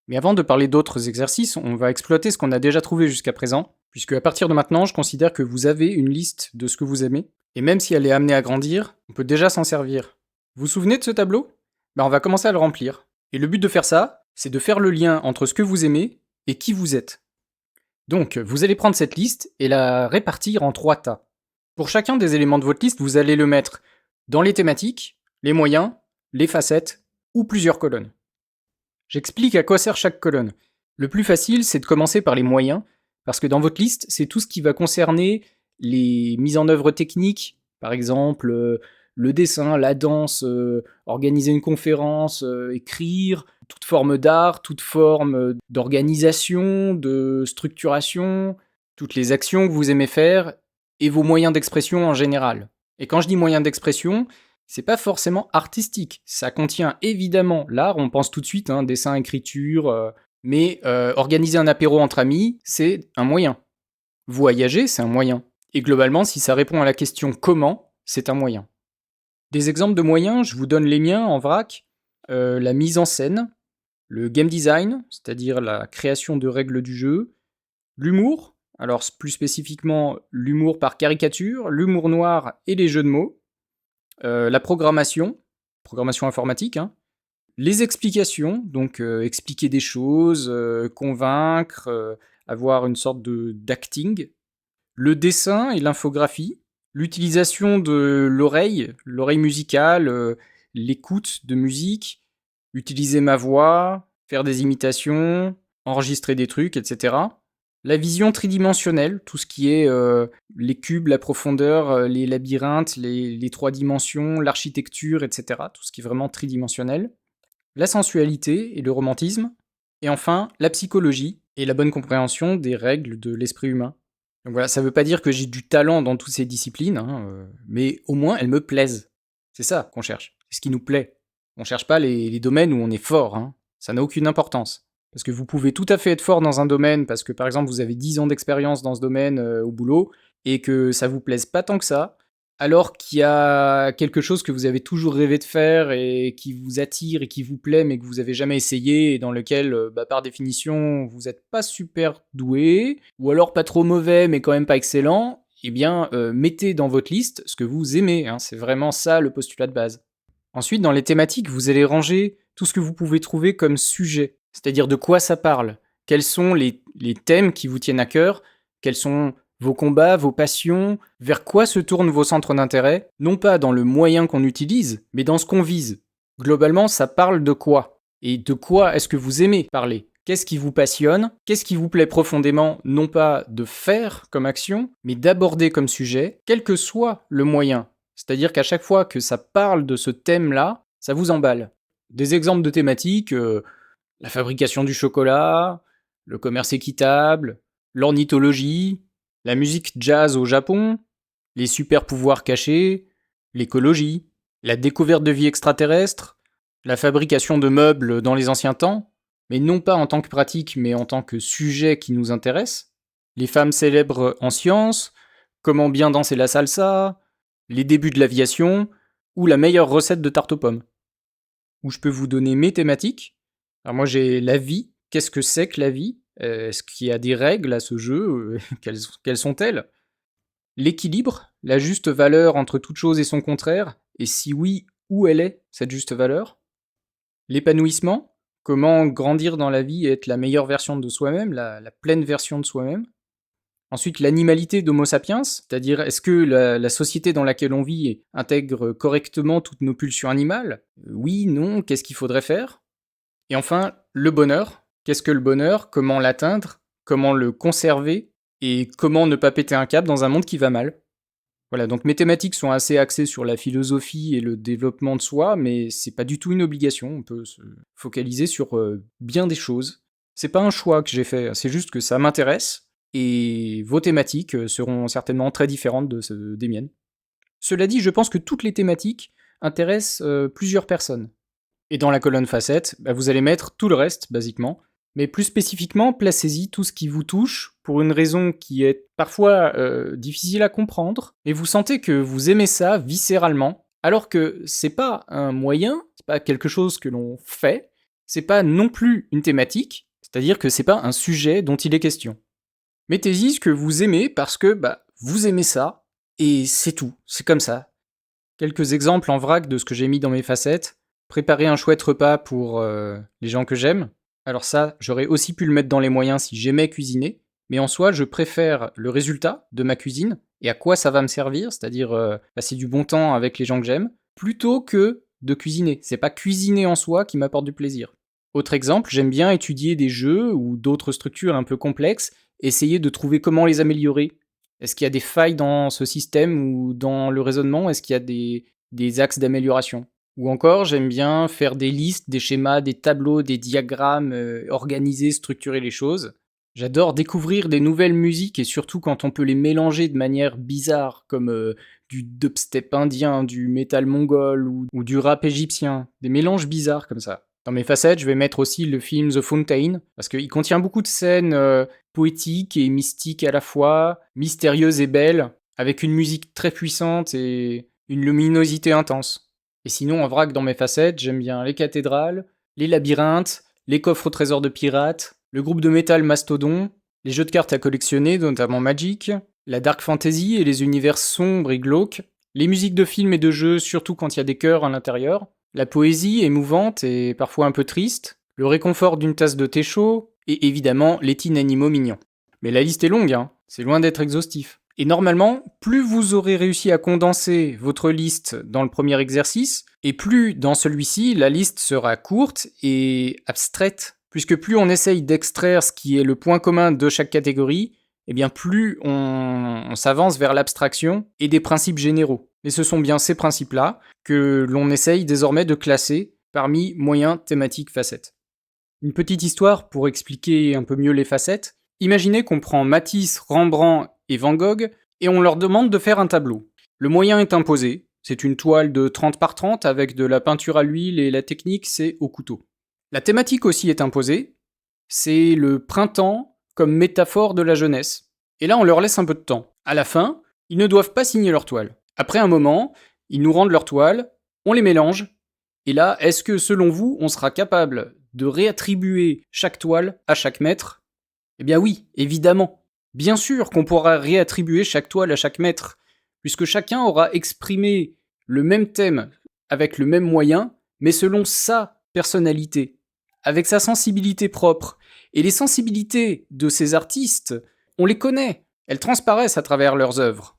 Mais avant de parler d'autres exercices, on va exploiter ce qu'on a déjà trouvé jusqu'à présent, puisque à partir de maintenant, je considère que vous avez une liste de ce que vous aimez, et même si elle est amenée à grandir, on peut déjà s'en servir. Vous vous souvenez de ce tableau? On va commencer à le remplir. Et le but de faire ça, c'est de faire le lien entre ce que vous aimez et qui vous êtes. Donc, vous allez prendre cette liste et la répartir en 3 tas. Pour chacun des éléments de votre liste, vous allez le mettre dans les thématiques, les moyens, les facettes ou plusieurs colonnes. J'explique à quoi sert chaque colonne. Le plus facile, c'est de commencer par les moyens, parce que dans votre liste, c'est tout ce qui va concerner les mises en œuvre techniques, par exemple le dessin, la danse, organiser une conférence, écrire, toute forme d'art, toute forme d'organisation, de structuration, toutes les actions que vous aimez faire, et vos moyens d'expression en général. Et quand je dis moyens d'expression, c'est pas forcément artistique. Ça contient évidemment l'art, on pense tout de suite, dessin, écriture, mais organiser un apéro entre amis, c'est un moyen. Voyager, c'est un moyen. Et globalement, si ça répond à la question comment, c'est un moyen. Des exemples de moyens, je vous donne les miens en vrac. La mise en scène, le game design, c'est-à-dire la création de règles du jeu, l'humour, alors plus spécifiquement l'humour par caricature, l'humour noir et les jeux de mots, la programmation informatique, les explications, donc expliquer des choses, convaincre, avoir une sorte d'acting, le dessin et l'infographie, l'utilisation de l'oreille musicale, l'écoute de musique, utiliser ma voix, faire des imitations, enregistrer des trucs, etc. La vision tridimensionnelle, tout ce qui est les cubes, la profondeur, les labyrinthes, les 3 dimensions, l'architecture, etc. Tout ce qui est vraiment tridimensionnel. La sensualité et le romantisme. Et enfin, la psychologie et la bonne compréhension des règles de l'esprit humain. Donc voilà, ça veut pas dire que j'ai du talent dans toutes ces disciplines, mais au moins elles me plaisent. C'est ça qu'on cherche, c'est ce qui nous plaît. On cherche pas les domaines où on est fort, ça n'a aucune importance. Parce que vous pouvez tout à fait être fort dans un domaine, parce que par exemple vous avez 10 ans d'expérience dans ce domaine au boulot, et que ça vous plaise pas tant que ça, alors qu'il y a quelque chose que vous avez toujours rêvé de faire et qui vous attire et qui vous plaît mais que vous avez jamais essayé et dans lequel, par définition, vous êtes pas super doué, ou alors pas trop mauvais mais quand même pas excellent, eh bien, mettez dans votre liste ce que vous aimez, c'est vraiment ça le postulat de base. Ensuite, dans les thématiques, vous allez ranger tout ce que vous pouvez trouver comme sujet, c'est-à-dire de quoi ça parle, quels sont les thèmes qui vous tiennent à cœur, quels sont vos combats, vos passions, vers quoi se tournent vos centres d'intérêt, non pas dans le moyen qu'on utilise, mais dans ce qu'on vise. Globalement, ça parle de quoi? Et de quoi est-ce que vous aimez parler? Qu'est-ce qui vous passionne? Qu'est-ce qui vous plaît profondément, non pas de faire comme action, mais d'aborder comme sujet, quel que soit le moyen? C'est-à-dire qu'à chaque fois que ça parle de ce thème-là, ça vous emballe. Des exemples de thématiques, la fabrication du chocolat, le commerce équitable, l'ornithologie, la musique jazz au Japon, les super pouvoirs cachés, l'écologie, la découverte de vie extraterrestre, la fabrication de meubles dans les anciens temps, mais non pas en tant que pratique, mais en tant que sujet qui nous intéresse, les femmes célèbres en sciences, comment bien danser la salsa, les débuts de l'aviation, ou la meilleure recette de tarte aux pommes. Où je peux vous donner mes thématiques. Alors moi j'ai la vie, qu'est-ce que c'est que la vie? Est-ce qu'il y a des règles à ce jeu? Quelles sont-elles? L'équilibre, la juste valeur entre toute chose et son contraire, et si oui, où elle est, cette juste valeur? L'épanouissement, comment grandir dans la vie et être la meilleure version de soi-même, la pleine version de soi-même? Ensuite, l'animalité d'Homo sapiens, c'est-à-dire est-ce que la société dans laquelle on vit intègre correctement toutes nos pulsions animales? Oui, non, qu'est-ce qu'il faudrait faire? Et enfin, le bonheur. Qu'est-ce que le bonheur? Comment l'atteindre? Comment le conserver? Et comment ne pas péter un câble dans un monde qui va mal? Voilà, donc mes thématiques sont assez axées sur la philosophie et le développement de soi, mais c'est pas du tout une obligation, on peut se focaliser sur bien des choses. C'est pas un choix que j'ai fait, c'est juste que ça m'intéresse, et vos thématiques seront certainement très différentes des miennes. Cela dit, je pense que toutes les thématiques intéressent plusieurs personnes. Et dans la colonne facettes, vous allez mettre tout le reste, basiquement. Mais plus spécifiquement, placez-y tout ce qui vous touche, pour une raison qui est parfois difficile à comprendre, et vous sentez que vous aimez ça viscéralement, alors que c'est pas un moyen, c'est pas quelque chose que l'on fait, c'est pas non plus une thématique, c'est-à-dire que c'est pas un sujet dont il est question. Mettez-y ce que vous aimez parce que vous aimez ça, et c'est tout, c'est comme ça. Quelques exemples en vrac de ce que j'ai mis dans mes facettes. Préparer un chouette repas pour les gens que j'aime. Alors ça, j'aurais aussi pu le mettre dans les moyens si j'aimais cuisiner, mais en soi, je préfère le résultat de ma cuisine et à quoi ça va me servir, c'est-à-dire passer du bon temps avec les gens que j'aime, plutôt que de cuisiner. C'est pas cuisiner en soi qui m'apporte du plaisir. Autre exemple, j'aime bien étudier des jeux ou d'autres structures un peu complexes, essayer de trouver comment les améliorer. Est-ce qu'il y a des failles dans ce système ou dans le raisonnement? Est-ce qu'il y a des axes d'amélioration? Ou encore, j'aime bien faire des listes, des schémas, des tableaux, des diagrammes, organiser, structurer les choses. J'adore découvrir des nouvelles musiques et surtout quand on peut les mélanger de manière bizarre, comme du dubstep indien, du métal mongol ou du rap égyptien. Des mélanges bizarres comme ça. Dans mes facettes, je vais mettre aussi le film The Fountain, parce qu'il contient beaucoup de scènes poétiques et mystiques à la fois, mystérieuses et belles, avec une musique très puissante et une luminosité intense. Et sinon, en vrac dans mes facettes, j'aime bien les cathédrales, les labyrinthes, les coffres au trésor de pirates, le groupe de métal Mastodon, les jeux de cartes à collectionner, notamment Magic, la dark fantasy et les univers sombres et glauques, les musiques de films et de jeux, surtout quand il y a des chœurs à l'intérieur, la poésie émouvante et parfois un peu triste, le réconfort d'une tasse de thé chaud, et évidemment les teen animaux mignons. Mais la liste est longue, hein, c'est loin d'être exhaustif. Et normalement, plus vous aurez réussi à condenser votre liste dans le premier exercice, et plus dans celui-ci, la liste sera courte et abstraite, puisque plus on essaye d'extraire ce qui est le point commun de chaque catégorie, eh bien plus on s'avance vers l'abstraction et des principes généraux. Et ce sont bien ces principes-là que l'on essaye désormais de classer parmi moyens, thématiques, facettes. Une petite histoire pour expliquer un peu mieux les facettes. Imaginez qu'on prend Matisse, Rembrandt et Van Gogh et on leur demande de faire un tableau. Le moyen est imposé, c'est une toile de 30 par 30 avec de la peinture à l'huile et la technique c'est au couteau. La thématique aussi est imposée, c'est le printemps comme métaphore de la jeunesse. Et là on leur laisse un peu de temps. À la fin, ils ne doivent pas signer leur toile. Après un moment, ils nous rendent leur toile, on les mélange, et là, est-ce que selon vous, on sera capable de réattribuer chaque toile à chaque maître? Eh bien oui, évidemment. Bien sûr qu'on pourra réattribuer chaque toile à chaque maître, puisque chacun aura exprimé le même thème avec le même moyen, mais selon sa personnalité, avec sa sensibilité propre. Et les sensibilités de ces artistes, on les connaît, elles transparaissent à travers leurs œuvres.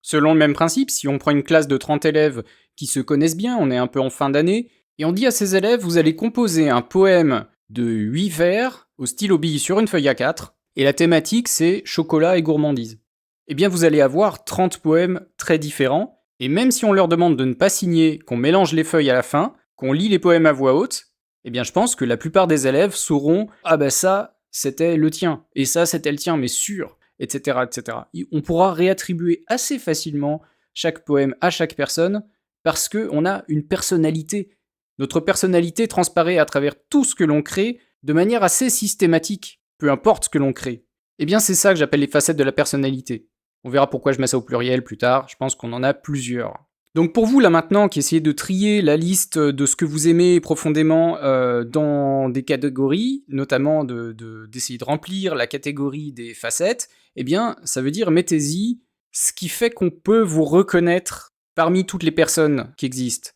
Selon le même principe, si on prend une classe de 30 élèves qui se connaissent bien, on est un peu en fin d'année, et on dit à ces élèves, vous allez composer un poème de 8 vers, au stylo bille sur une feuille A4, et la thématique c'est chocolat et gourmandise. Eh bien vous allez avoir 30 poèmes très différents, et même si on leur demande de ne pas signer, qu'on mélange les feuilles à la fin, qu'on lit les poèmes à voix haute, eh bien je pense que la plupart des élèves sauront « Ah bah ça, c'était le tien, et ça c'était le tien, mais sûr !» etc., etc. On pourra réattribuer assez facilement chaque poème à chaque personne parce qu'on a une personnalité. Notre personnalité transparaît à travers tout ce que l'on crée de manière assez systématique, peu importe ce que l'on crée. Eh bien, c'est ça que j'appelle les facettes de la personnalité. On verra pourquoi je mets ça au pluriel plus tard, je pense qu'on en a plusieurs. Donc pour vous là maintenant qui essayez de trier la liste de ce que vous aimez profondément dans des catégories, notamment d'essayer de remplir la catégorie des facettes, eh bien ça veut dire mettez-y ce qui fait qu'on peut vous reconnaître parmi toutes les personnes qui existent.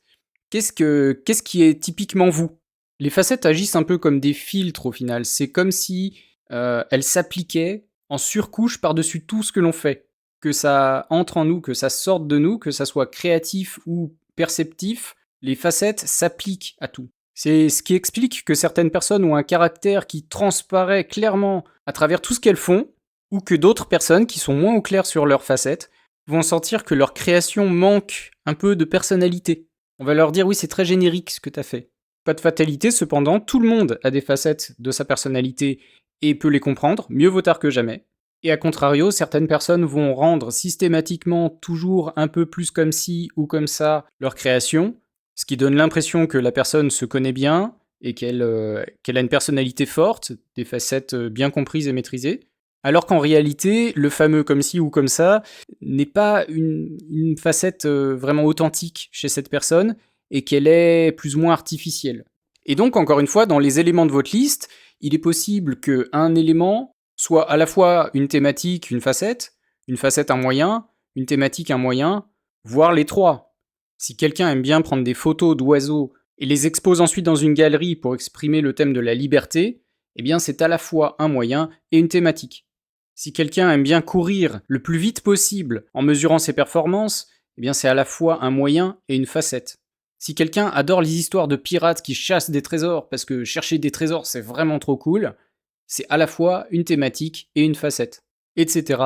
Qu'est-ce qui est typiquement vous? Les facettes agissent un peu comme des filtres au final, c'est comme si elles s'appliquaient en surcouche par-dessus tout ce que l'on fait. Que ça entre en nous, que ça sorte de nous, que ça soit créatif ou perceptif, les facettes s'appliquent à tout. C'est ce qui explique que certaines personnes ont un caractère qui transparaît clairement à travers tout ce qu'elles font, ou que d'autres personnes qui sont moins au clair sur leurs facettes vont sentir que leur création manque un peu de personnalité. On va leur dire oui, c'est très générique ce que t'as fait. Pas de fatalité, cependant, tout le monde a des facettes de sa personnalité et peut les comprendre, mieux vaut tard que jamais. Et à contrario, certaines personnes vont rendre systématiquement toujours un peu plus comme ci ou comme ça leur création, ce qui donne l'impression que la personne se connaît bien et qu'elle a une personnalité forte, des facettes bien comprises et maîtrisées, alors qu'en réalité, le fameux comme ci ou comme ça n'est pas une facette vraiment authentique chez cette personne et qu'elle est plus ou moins artificielle. Et donc, encore une fois, dans les éléments de votre liste, il est possible qu'un élément soit à la fois une thématique, une facette un moyen, une thématique un moyen, voire les trois. Si quelqu'un aime bien prendre des photos d'oiseaux et les expose ensuite dans une galerie pour exprimer le thème de la liberté, eh bien c'est à la fois un moyen et une thématique. Si quelqu'un aime bien courir le plus vite possible en mesurant ses performances, eh bien c'est à la fois un moyen et une facette. Si quelqu'un adore les histoires de pirates qui chassent des trésors parce que chercher des trésors c'est vraiment trop cool, c'est à la fois une thématique et une facette, etc.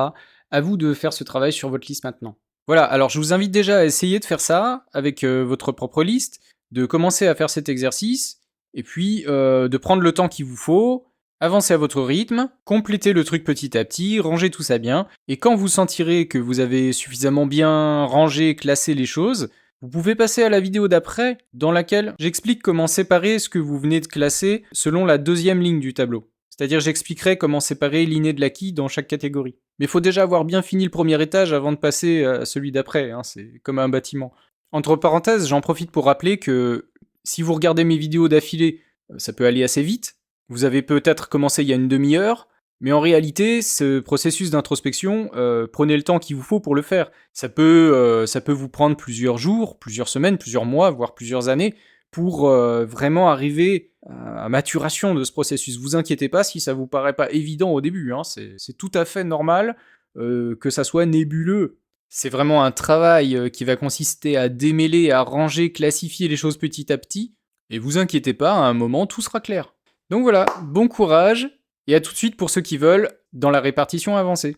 À vous de faire ce travail sur votre liste maintenant. Voilà, alors je vous invite déjà à essayer de faire ça avec votre propre liste, de commencer à faire cet exercice, et puis de prendre le temps qu'il vous faut, avancez à votre rythme, complétez le truc petit à petit, rangez tout ça bien, et quand vous sentirez que vous avez suffisamment bien rangé, classé les choses, vous pouvez passer à la vidéo d'après, dans laquelle j'explique comment séparer ce que vous venez de classer selon la deuxième ligne du tableau. C'est-à-dire j'expliquerai comment séparer l'inné de l'acquis dans chaque catégorie. Mais il faut déjà avoir bien fini le premier étage avant de passer à celui d'après, hein, c'est comme un bâtiment. Entre parenthèses, j'en profite pour rappeler que si vous regardez mes vidéos d'affilée, ça peut aller assez vite. Vous avez peut-être commencé il y a une demi-heure, mais en réalité, ce processus d'introspection, prenez le temps qu'il vous faut pour le faire. Ça peut vous prendre plusieurs jours, plusieurs semaines, plusieurs mois, voire plusieurs années, pour vraiment arriver à maturation de ce processus. Vous inquiétez pas si ça vous paraît pas évident au début, hein, c'est tout à fait normal que ça soit nébuleux. C'est vraiment un travail qui va consister à démêler, à ranger, classifier les choses petit à petit, et vous inquiétez pas, à un moment, tout sera clair. Donc voilà, bon courage, et à tout de suite pour ceux qui veulent, dans la répartition avancée.